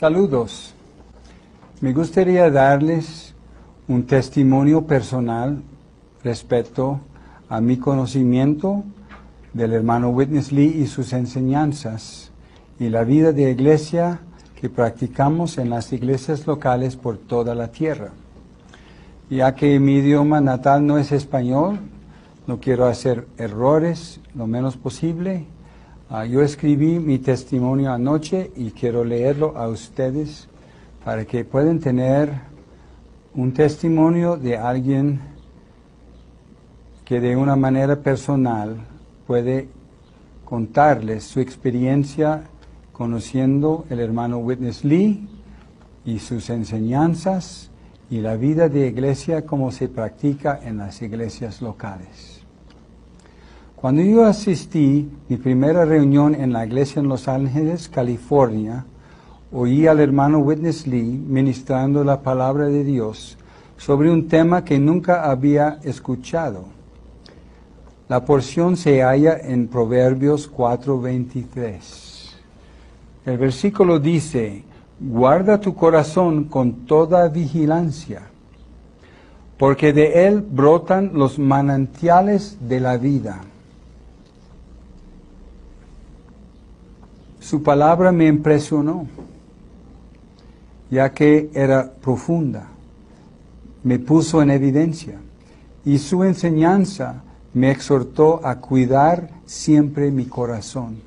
Saludos. Me gustaría darles un testimonio personal respecto a mi conocimiento del hermano Witness Lee y sus enseñanzas y la vida de iglesia que practicamos en las iglesias locales por toda la tierra. Ya que mi idioma natal no es español, no quiero hacer errores lo menos posible. Yo escribí mi testimonio anoche y quiero leerlo a ustedes para que puedan tener un testimonio de alguien que de una manera personal puede contarles su experiencia conociendo el hermano Witness Lee y sus enseñanzas y la vida de iglesia como se practica en las iglesias locales. Cuando yo asistí mi primera reunión en la iglesia en Los Ángeles, California, oí al hermano Witness Lee ministrando la palabra de Dios sobre un tema que nunca había escuchado. La porción se halla en Proverbios 4:23. El versículo dice: guarda tu corazón con toda vigilancia, porque de él brotan los manantiales de la vida. Su palabra me impresionó, ya que era profunda, me puso en evidencia, y su enseñanza me exhortó a cuidar siempre mi corazón,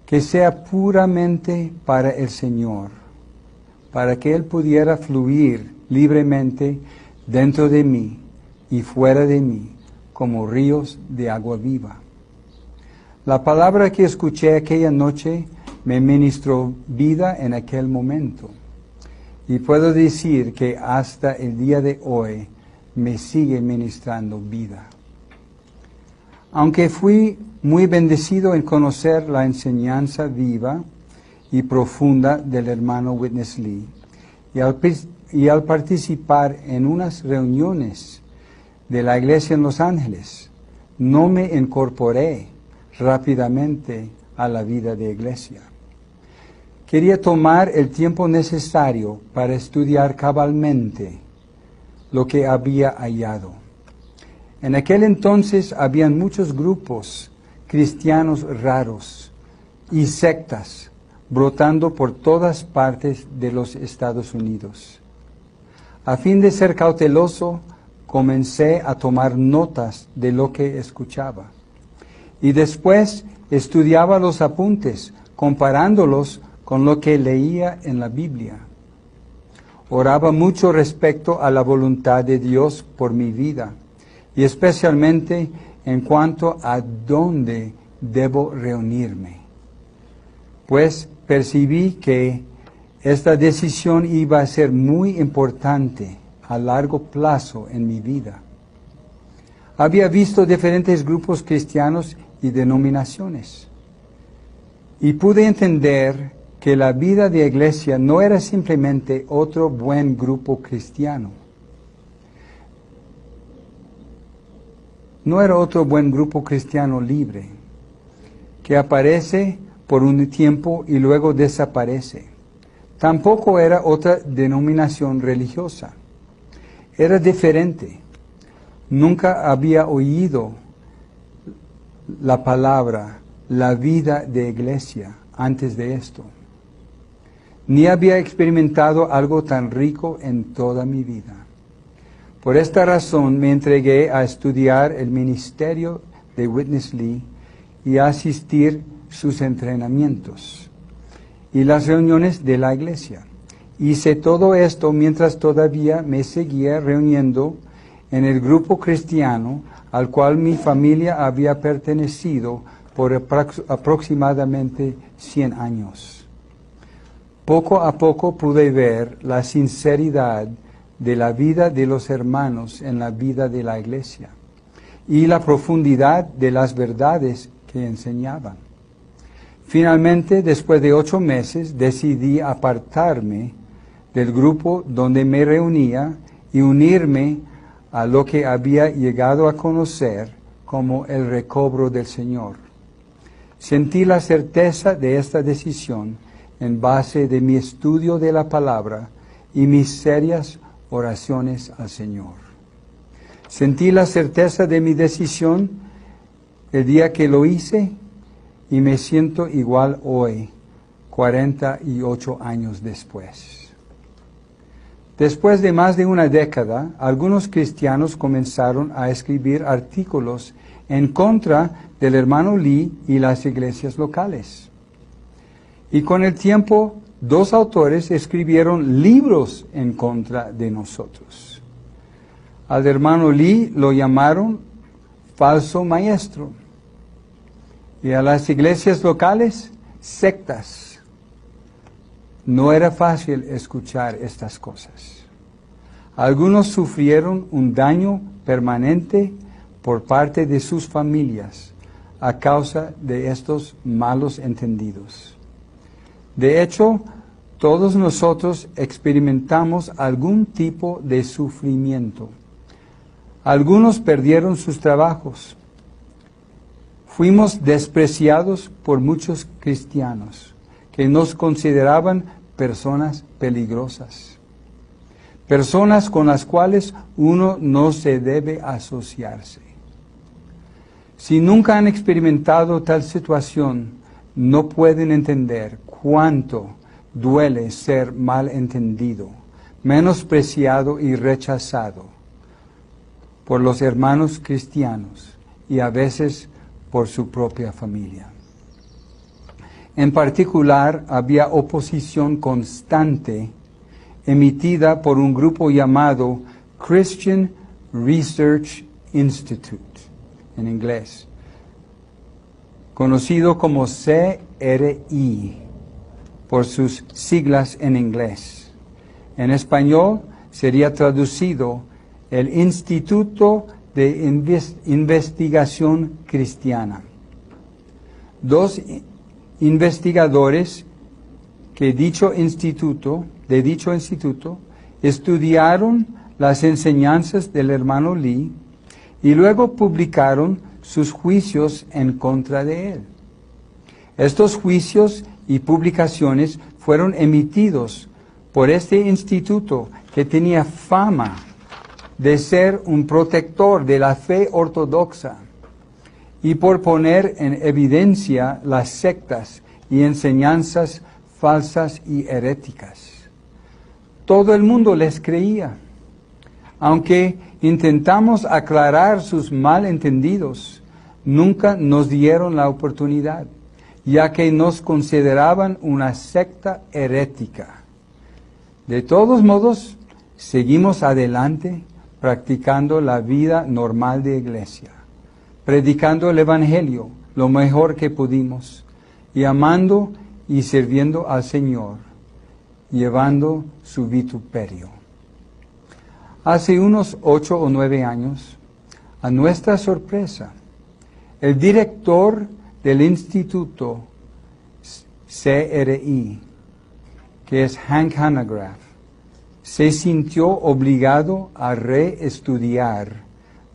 que sea puramente para el Señor, para que Él pudiera fluir libremente dentro de mí y fuera de mí, como ríos de agua viva. La palabra que escuché aquella noche me ministró vida en aquel momento. Y puedo decir que hasta el día de hoy me sigue ministrando vida. Aunque fui muy bendecido en conocer la enseñanza viva y profunda del hermano Witness Lee, y al participar en unas reuniones de la iglesia en Los Ángeles, no me incorporé rápidamente a la vida de iglesia. Quería tomar el tiempo necesario para estudiar cabalmente lo que había hallado. En aquel entonces habían muchos grupos cristianos raros y sectas brotando por todas partes de los Estados Unidos. A fin de ser cauteloso, comencé a tomar notas de lo que escuchaba. Y después estudiaba los apuntes, comparándolos con lo que leía en la Biblia. Oraba mucho respecto a la voluntad de Dios por mi vida, y especialmente en cuanto a dónde debo reunirme. Pues percibí que esta decisión iba a ser muy importante a largo plazo en mi vida. Había visto diferentes grupos cristianos y denominaciones, y pude entender que la vida de iglesia no era simplemente otro buen grupo cristiano. No era otro buen grupo cristiano libre, que aparece por un tiempo y luego desaparece. Tampoco era otra denominación religiosa. Era diferente. Nunca había oído la palabra, la vida de iglesia antes de esto. Ni había experimentado algo tan rico en toda mi vida. Por esta razón me entregué a estudiar el ministerio de Witness Lee y a asistir sus entrenamientos y las reuniones de la iglesia. Hice todo esto mientras todavía me seguía reuniendo en el grupo cristiano al cual mi familia había pertenecido por aproximadamente 100 años. Poco a poco pude ver la sinceridad de la vida de los hermanos en la vida de la iglesia y la profundidad de las verdades que enseñaban. Finalmente, después de 8 meses, decidí apartarme del grupo donde me reunía y unirme a lo que había llegado a conocer como el recobro del Señor. Sentí la certeza de esta decisión en base de mi estudio de la palabra y mis serias oraciones al Señor. Sentí la certeza de mi decisión el día que lo hice y me siento igual hoy, 48 años después. Después de más de una década, algunos cristianos comenzaron a escribir artículos en contra del hermano Lee y las iglesias locales. Y con el tiempo, 2 autores escribieron libros en contra de nosotros. Al hermano Lee lo llamaron falso maestro. Y a las iglesias locales, sectas. No era fácil escuchar estas cosas. Algunos sufrieron un daño permanente por parte de sus familias a causa de estos malos entendidos. De hecho, todos nosotros experimentamos algún tipo de sufrimiento. Algunos perdieron sus trabajos. Fuimos despreciados por muchos cristianos que nos consideraban personas peligrosas, personas con las cuales uno no se debe asociarse. Si nunca han experimentado tal situación, no pueden entender cuánto duele ser malentendido, menospreciado y rechazado por los hermanos cristianos y a veces por su propia familia. En particular, había oposición constante emitida por un grupo llamado Christian Research Institute, en inglés, conocido como CRI, por sus siglas en inglés. En español sería traducido el Instituto de Investigación Cristiana. 2 investigadores de dicho instituto estudiaron las enseñanzas del hermano Lee y luego publicaron sus juicios en contra de él. Estos juicios y publicaciones fueron emitidos por este instituto que tenía fama de ser un protector de la fe ortodoxa y por poner en evidencia las sectas y enseñanzas falsas y heréticas. Todo el mundo les creía. Aunque intentamos aclarar sus malentendidos, nunca nos dieron la oportunidad, ya que nos consideraban una secta herética. De todos modos, seguimos adelante practicando la vida normal de iglesia, predicando el Evangelio lo mejor que pudimos, y amando y sirviendo al Señor, llevando su vituperio. Hace unos 8 o 9 años, a nuestra sorpresa, el director del Instituto CRI, que es Hank Hanegraaff, se sintió obligado a reestudiar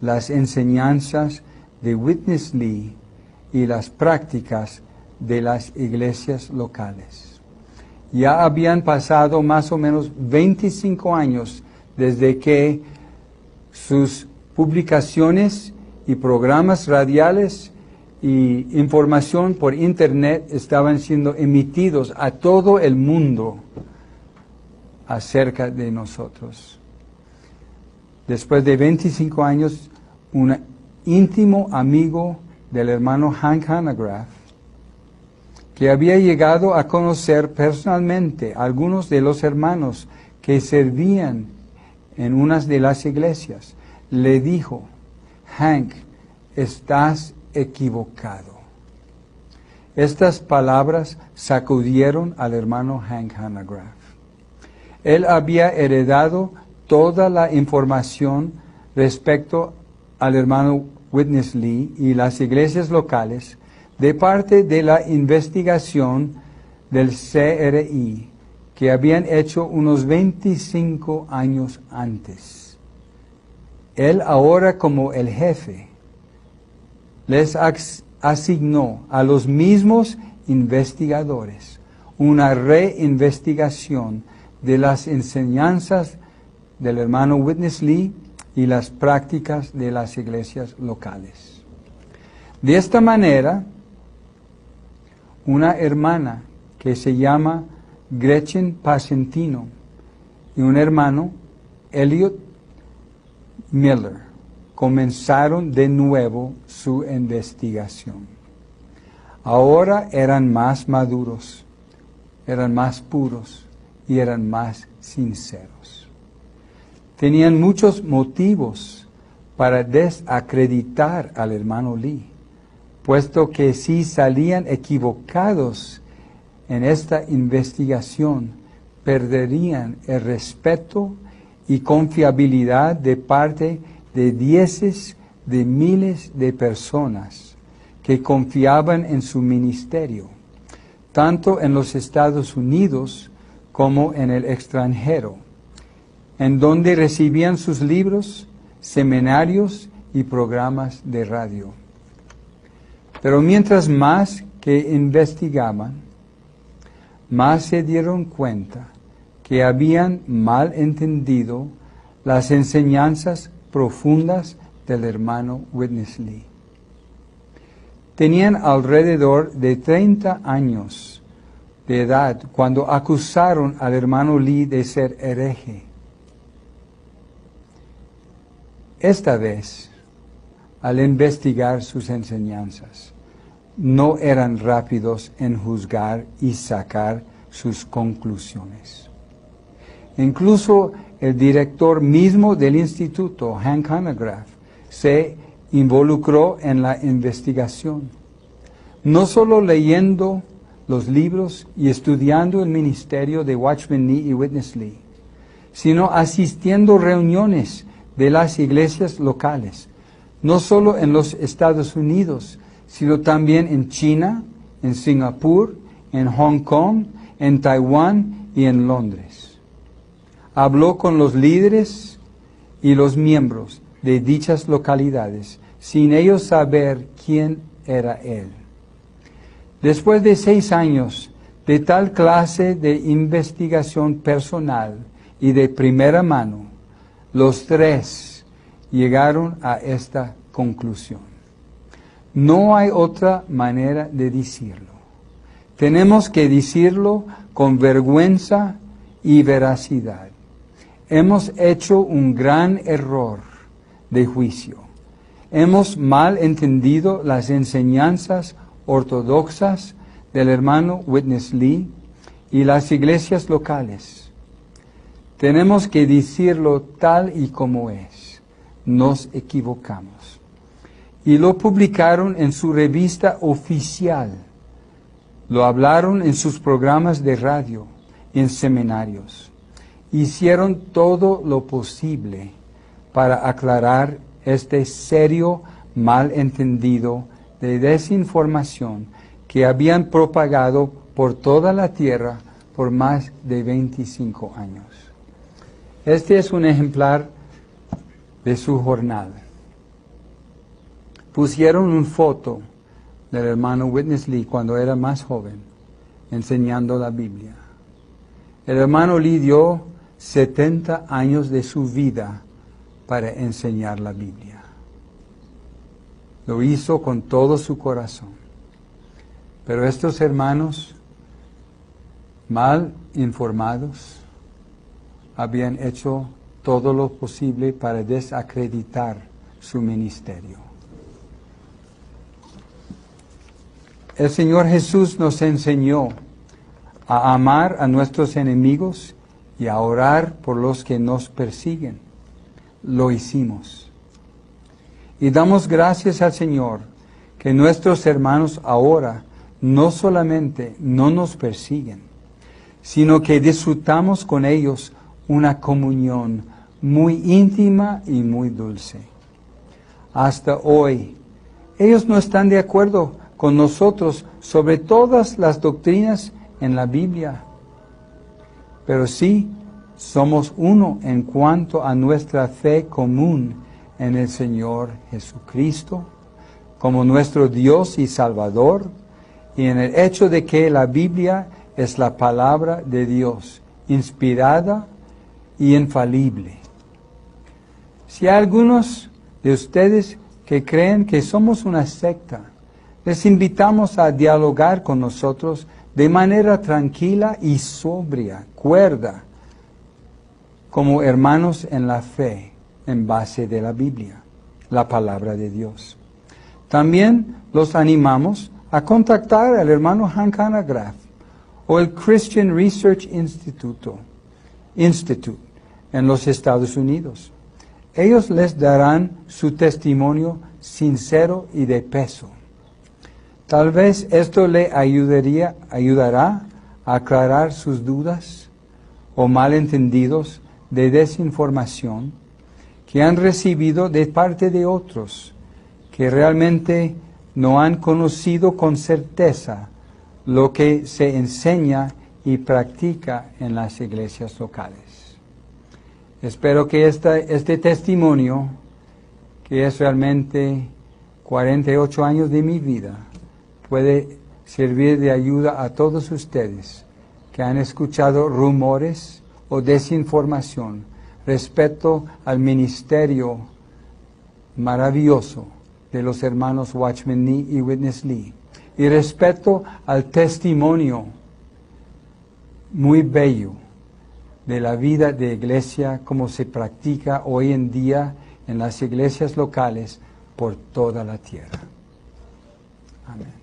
las enseñanzas de Witness Lee y las prácticas de las iglesias locales. Ya habían pasado más o menos 25 años desde que sus publicaciones y programas radiales y información por internet estaban siendo emitidos a todo el mundo acerca de nosotros. Después de 25 años, un íntimo amigo del hermano Hank Hanegraaff, que había llegado a conocer personalmente a algunos de los hermanos que servían en unas de las iglesias, le dijo: Hank, estás equivocado. Estas palabras sacudieron al hermano Hank Hanegraaff. Él había heredado toda la información respecto al hermano Witness Lee y las iglesias locales de parte de la investigación del CRI que habían hecho unos 25 años antes. Él ahora, como el jefe, les asignó a los mismos investigadores una reinvestigación de las enseñanzas del hermano Witness Lee y las prácticas de las iglesias locales. De esta manera, una hermana que se llama Gretchen Pasentino y un hermano, Elliot Miller, comenzaron de nuevo su investigación. Ahora eran más maduros, eran más puros y eran más sinceros. Tenían muchos motivos para desacreditar al hermano Lee, puesto que si salían equivocados en esta investigación, perderían el respeto y confiabilidad de parte de dieces de miles de personas que confiaban en su ministerio, tanto en los Estados Unidos como en el extranjero, en donde recibían sus libros, seminarios y programas de radio. Pero mientras más que investigaban, más se dieron cuenta que habían mal entendido las enseñanzas profundas del hermano Witness Lee. Tenían alrededor de 30 años de edad cuando acusaron al hermano Lee de ser hereje. Esta vez, al investigar sus enseñanzas, no eran rápidos en juzgar y sacar sus conclusiones. Incluso el director mismo del instituto, Hank Hanegraaff, se involucró en la investigación, no solo leyendo los libros y estudiando el ministerio de Watchman Nee y Witness Lee, sino asistiendo a reuniones de las iglesias locales, no solo en los Estados Unidos, sino también en China, en Singapur, en Hong Kong, en Taiwán y en Londres. Habló con los líderes y los miembros de dichas localidades, sin ellos saber quién era él. Después de 6 años de tal clase de investigación personal y de primera mano, los 3 llegaron a esta conclusión. No hay otra manera de decirlo. Tenemos que decirlo con vergüenza y veracidad. Hemos hecho un gran error de juicio. Hemos mal entendido las enseñanzas ortodoxas del hermano Witness Lee y las iglesias locales. Tenemos que decirlo tal y como es. Nos equivocamos. Y lo publicaron en su revista oficial. Lo hablaron en sus programas de radio, en seminarios. Hicieron todo lo posible para aclarar este serio malentendido de desinformación que habían propagado por toda la tierra por más de 25 años. Este es un ejemplar de su jornada. Pusieron una foto del hermano Witness Lee cuando era más joven, enseñando la Biblia. El hermano Lee dio 70 años de su vida para enseñar la Biblia. Lo hizo con todo su corazón. Pero estos hermanos, mal informados, habían hecho todo lo posible para desacreditar su ministerio. El Señor Jesús nos enseñó a amar a nuestros enemigos y a orar por los que nos persiguen. Lo hicimos. Y damos gracias al Señor que nuestros hermanos ahora no solamente no nos persiguen, sino que disfrutamos con ellos una comunión muy íntima y muy dulce. Hasta hoy, ellos no están de acuerdo con nosotros sobre todas las doctrinas en la Biblia, pero sí somos uno en cuanto a nuestra fe común en el Señor Jesucristo, como nuestro Dios y Salvador, y en el hecho de que la Biblia es la palabra de Dios, inspirada y infalible. Si hay algunos de ustedes que creen que somos una secta, les invitamos a dialogar con nosotros de manera tranquila y sobria, cuerda, como hermanos en la fe, en base de la Biblia, la palabra de Dios. También los animamos a contactar al hermano Hank Hanegraaff o el Christian Research Institute en los Estados Unidos. Ellos les darán su testimonio sincero y de peso. Tal vez esto le ayudará a aclarar sus dudas o malentendidos de desinformación que han recibido de parte de otros que realmente no han conocido con certeza lo que se enseña y practica en las iglesias locales. Espero que este testimonio, que es realmente 48 años de mi vida, puede servir de ayuda a todos ustedes que han escuchado rumores o desinformación respecto al ministerio maravilloso de los hermanos Watchman Nee y Witness Lee, y respecto al testimonio muy bello de la vida de iglesia como se practica hoy en día en las iglesias locales por toda la tierra. Amén.